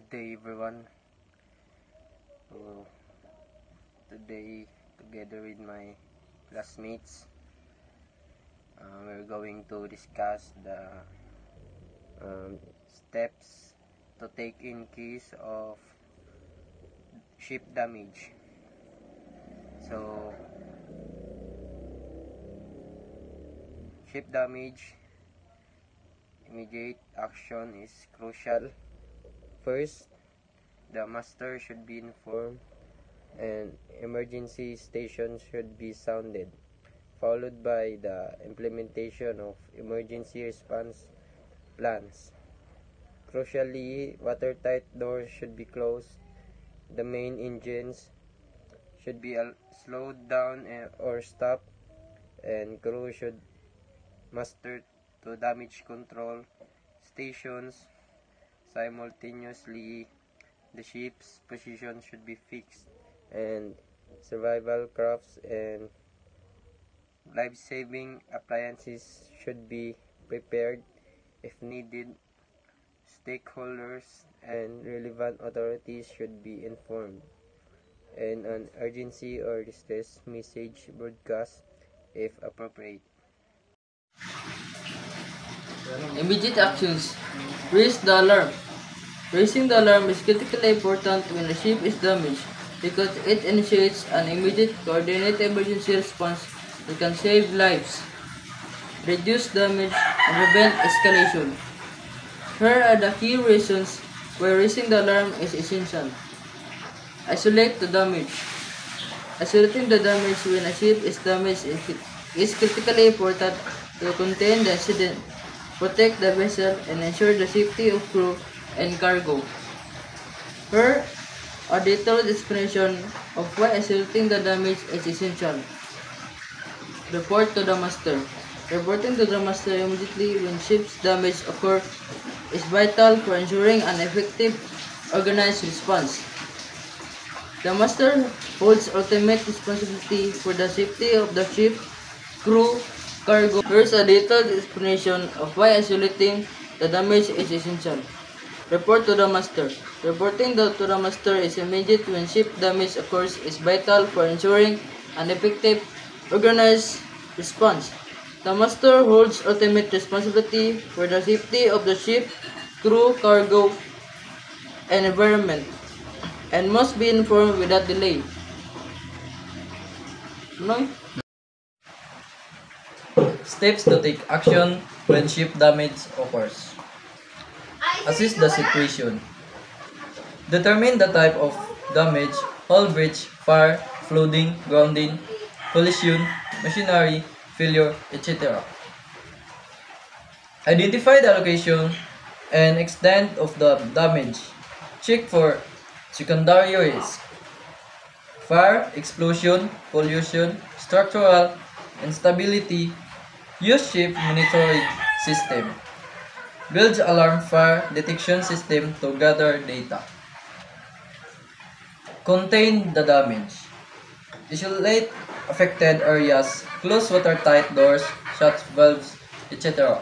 Good day everyone. So, today together with my classmates we're going to discuss the steps to take in case of ship damage. So ship damage, immediate action is crucial. First, the master should be informed and emergency stations should be sounded, followed by the implementation of emergency response plans. Crucially, watertight doors should be closed, the main engines should be slowed down or stopped, and crew should muster to damage control stations simultaneously. The ship's position should be fixed, and survival crafts and life-saving appliances should be prepared if needed. Stakeholders and relevant authorities should be informed, and an urgency or distress message broadcast if appropriate. Immediate actions. Raise the alarm. Raising the alarm is critically important when a ship is damaged because it initiates an immediate coordinated emergency response that can save lives, reduce damage, and prevent escalation. Here are the key reasons why raising the alarm is essential. Isolate the damage. Isolating the damage when a ship is damaged is critically important to contain the incident, protect the vessel, and ensure the safety of crew and cargo. Here, a detailed explanation of why isolating the damage is essential. Report to the master. Reporting to the master immediately when ship's damage occurs is vital for ensuring an effective, organized response. The master holds ultimate responsibility for the safety of the ship, crew, cargo. Here's a detailed explanation of why isolating the damage is essential. Report to the master. Reporting to the master is immediate when ship damage occurs is vital for ensuring an effective, organized response. The master holds ultimate responsibility for the safety of the ship, crew, cargo, and environment, and must be informed without delay. Steps to take action when ship damage occurs. Assess the situation. Determine the type of damage: hull breach, fire, flooding, grounding, collision, machinery failure, etc. Identify the location and extent of the damage. Check for secondary risk: fire, explosion, pollution, structural instability. Use ship monitoring system. Build alarm fire detection system to gather data. Contain the damage. Isolate affected areas. Close watertight doors, shut valves, etc.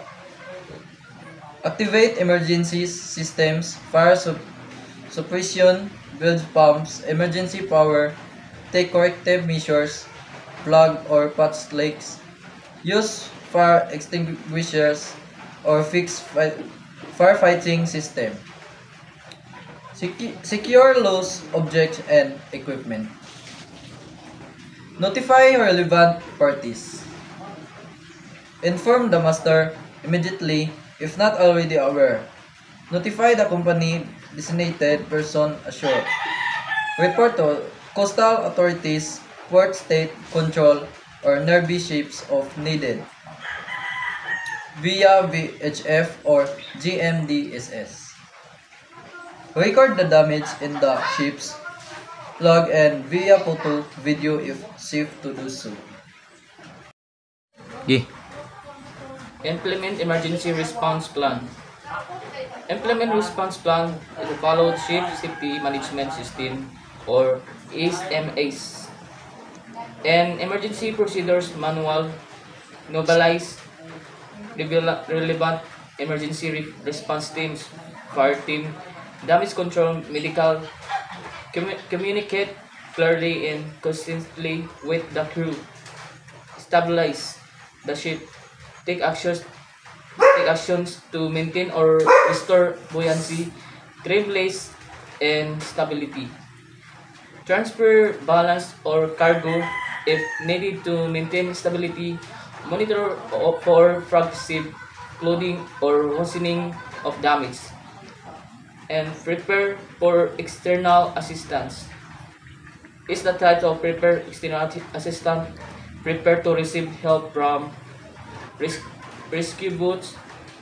Activate emergency systems, fire suppression, build pumps, emergency power. Take corrective measures, plug or patch leaks. Use fire extinguishers or fix firefighting system. Secure loose objects and equipment. Notify relevant parties. Inform the master immediately if not already aware. Notify the company designated person ashore. Report to coastal authorities, port state control, or nearby ships if needed via VHF or GMDSS. Record the damage in the ships, log and via photo, video if safe to do so. Implement emergency response plan. Implement response plan is a followed ship safety management system or ASMAS. An emergency procedures manual mobilize relevant emergency response teams, fire team, Damage control, medical, communicate clearly and consistently with the crew, stabilize the ship, take actions to maintain or restore buoyancy, trim lace, and stability. Transfer balance or cargo if needed to maintain stability, monitor for fragile clothing or worsening of damage, and prepare for external assistance. Is the title prepare external assistance? Prepare to receive help from res- rescue boats,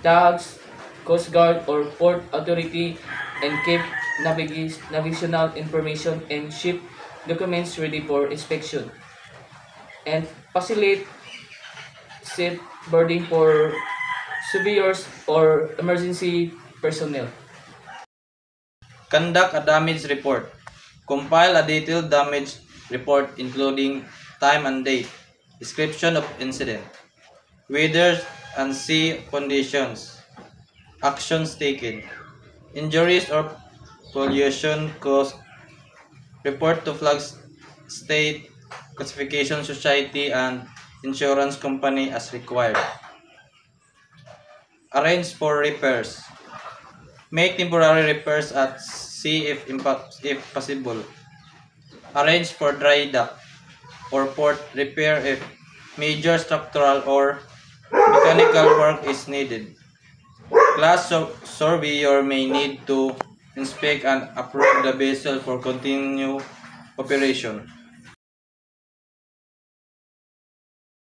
tags, Coast Guard or Port Authority, and keep navigational information and ship documents ready for inspection. And facilitate safe boarding for surveyors or emergency personnel. Conduct a damage report. Compile a detailed damage report including time and date, description of incident, weather and sea conditions, actions taken, injuries or pollution caused, report to flag state classification society and insurance company as required. Arrange for repairs. Make temporary repairs at sea if possible. Arrange for dry dock or port repair if major structural or mechanical work is needed. Class surveyor may need to inspect and approve the vessel for continued operation.